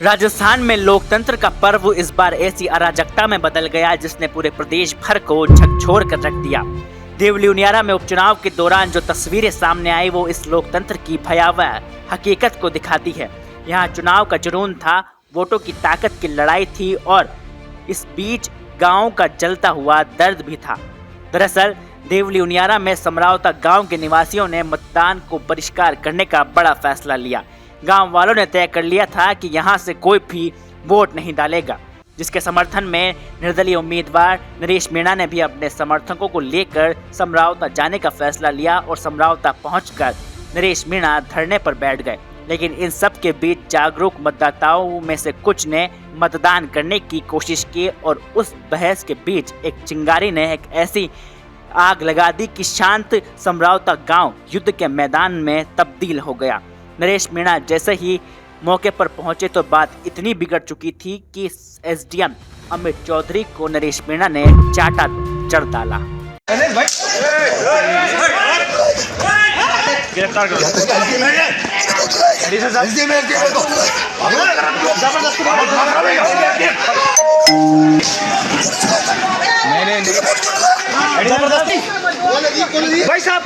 राजस्थान में लोकतंत्र का पर्व इस बार ऐसी अराजकता में बदल गया जिसने पूरे प्रदेश भर को झकझोर कर रख दिया। देवली उनियारा में उपचुनाव के दौरान जो तस्वीरें सामने आई वो इस लोकतंत्र की भयावह हकीकत को दिखाती है। यहाँ चुनाव का जुनून था, वोटों की ताकत की लड़ाई थी और इस बीच गाँव का जलता हुआ दर्द भी था। दरअसल देवली उनियारा में समरावता गांव के निवासियों ने मतदान को बहिष्कार करने का बड़ा फैसला लिया। गांव वालों ने तय कर लिया था कि यहां से कोई भी वोट नहीं डालेगा, जिसके समर्थन में निर्दलीय उम्मीदवार नरेश मीणा ने भी अपने समर्थकों को लेकर समरावता जाने का फैसला लिया और समरावता पहुंचकर नरेश मीणा धरने पर बैठ गए। लेकिन इन सब के बीच जागरूक मतदाताओं में से कुछ ने मतदान करने की कोशिश की और उस बहस के बीच एक चिंगारी ने एक ऐसी आग लगा दी कि शांत समरावता गांव युद्ध के मैदान में तब्दील हो गया। नरेश मीणा जैसे ही मौके पर पहुंचे तो बात इतनी बिगड़ चुकी थी कि एसडीएम अमित चौधरी को नरेश मीणा ने चाटा चढ़ डाला। गिरफ्तार करो। भाई साहब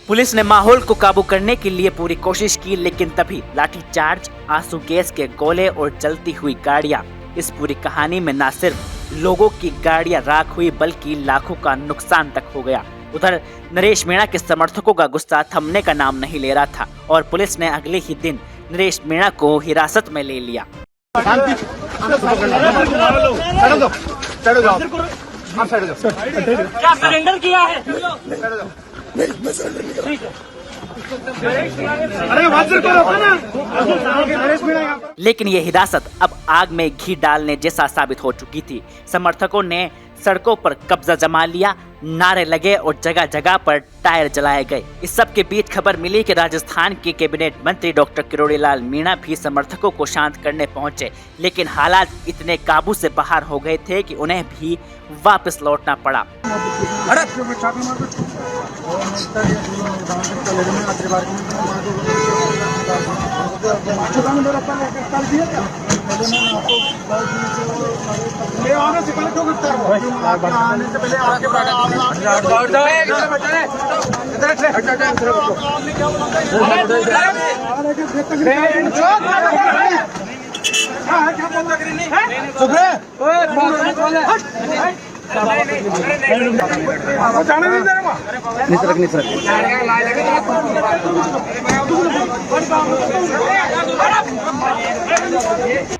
पुलिस ने माहौल को काबू करने के लिए पूरी कोशिश की, लेकिन तभी लाठीचार्ज, आंसू गैस के गोले और जलती हुई गाड़ियां। इस पूरी कहानी में न सिर्फ लोगों की गाड़ियां राख हुई बल्कि लाखों का नुकसान तक हो गया। उधर नरेश मीणा के समर्थकों का गुस्सा थमने का नाम नहीं ले रहा था और पुलिस ने अगले ही दिन नरेश मीणा को हिरासत में ले लिया। क्या सरेंडर किया है? लेकिन ये हिरासत अब आग में घी डालने जैसा साबित हो चुकी थी। समर्थकों ने सड़कों पर कब्जा जमा लिया, नारे लगे और जगह जगह पर टायर जलाए गए। इस सब के बीच खबर मिली कि राजस्थान के कैबिनेट मंत्री डॉक्टर किरोड़ीलाल मीणा भी समर्थकों को शांत करने पहुंचे, लेकिन हालात इतने काबू से बाहर हो गए थे कि उन्हें भी वापस लौटना पड़ा।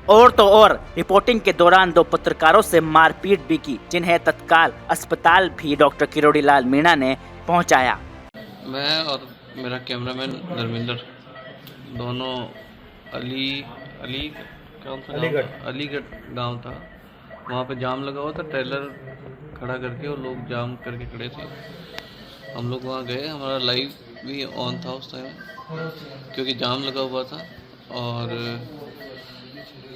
और तो और रिपोर्टिंग के दौरान दो पत्रकारों से मारपीट भी की, जिन्हें तत्काल अस्पताल भी डॉक्टर किरोड़ीलाल मीणा ने पहुंचाया। मैं और मेरा कैमरामैन धर्मेंद्र दोनों अलीगढ़ गांव था, वहाँ पे जाम लगा हुआ था, ट्रेलर खड़ा करके और लोग जाम करके खड़े थे। हम लोग वहाँ गए, हमारा लाइव भी ऑन था उस टाइम क्योंकि जाम लगा हुआ था और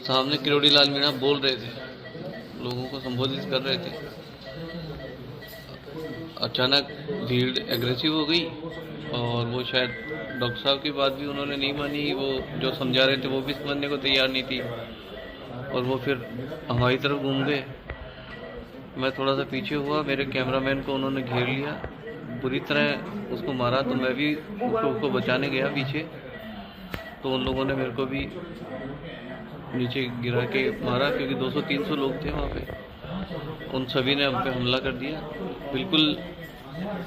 सामने किरोड़ीलाल मीणा बोल रहे थे, लोगों को संबोधित कर रहे थे। अचानक भीड़ एग्रेसिव हो गई और वो शायद डॉक्टर साहब की बात भी उन्होंने नहीं मानी, वो जो समझा रहे थे वो भी समझने को तैयार नहीं थी और वो फिर हमारी तरफ घूम गए। मैं थोड़ा सा पीछे हुआ, मेरे कैमरामैन को उन्होंने घेर लिया, बुरी तरह उसको मारा, तो मैं भी उसको बचाने गया पीछे, तो उन लोगों ने मेरे को भी नीचे गिरा के मारा क्योंकि 200-300 लोग थे वहाँ पे। उन सभी ने हम पे हमला कर दिया, बिल्कुल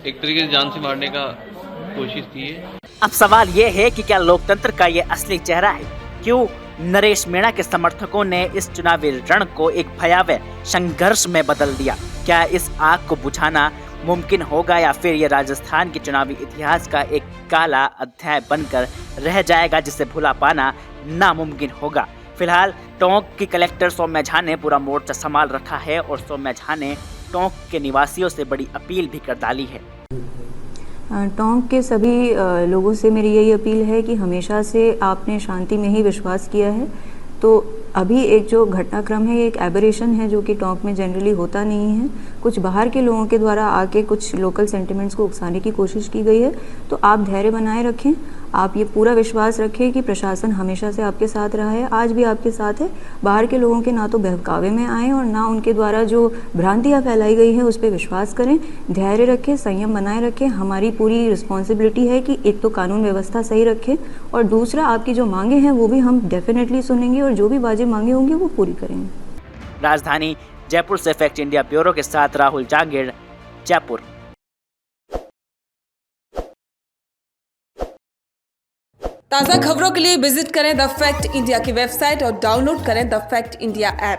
एक तरीके से जान से मारने का कोशिश थी। अब सवाल ये है कि क्या लोकतंत्र का ये असली चेहरा है? क्यों नरेश मीणा के समर्थकों ने इस चुनावी रण को एक भयावह संघर्ष में बदल दिया? क्या इस आग को बुझाना मुमकिन होगा या फिर ये राजस्थान के चुनावी इतिहास का एक काला अध्याय बनकर रह जाएगा जिसे भुला पाना नामुमकिन होगा? फिलहाल टोंक की कलेक्टर सौम्या झा ने पूरा मोर्चा संभाल रखा है और सौम्या झा ने टोंक के निवासियों से बड़ी अपील भी कर डाली है। टोंक के सभी लोगों से मेरी यही अपील है कि हमेशा से आपने शांति में ही विश्वास किया है, तो अभी एक जो घटनाक्रम है, एक एबरेशन है जो कि टोंक में जनरली होता नहीं है। कुछ बाहर के लोगों के द्वारा आके कुछ लोकल सेंटिमेंट्स को उकसाने की कोशिश की गई है, तो आप धैर्य बनाए रखें। आप ये पूरा विश्वास रखें कि प्रशासन हमेशा से आपके साथ रहा है, आज भी आपके साथ है। बाहर के लोगों के ना तो बहकावे में आएँ और ना उनके द्वारा जो भ्रांतियाँ फैलाई गई हैं उस पर विश्वास करें। धैर्य रखें, संयम बनाए रखें। हमारी पूरी रिस्पॉन्सिबिलिटी है कि एक तो कानून व्यवस्था सही रखें और दूसरा आपकी जो मांगे हैं वो भी हम डेफिनेटली सुनेंगे और जो भी वाजिब मांगे होंगी वो पूरी करेंगे। राजधानी जयपुर से फैक्ट इंडिया ब्यूरो के साथ राहुल जांगीड़, जयपुर। ताज़ा खबरों के लिए विजिट करें द फैक्ट इंडिया की वेबसाइट और डाउनलोड करें द फैक्ट इंडिया ऐप।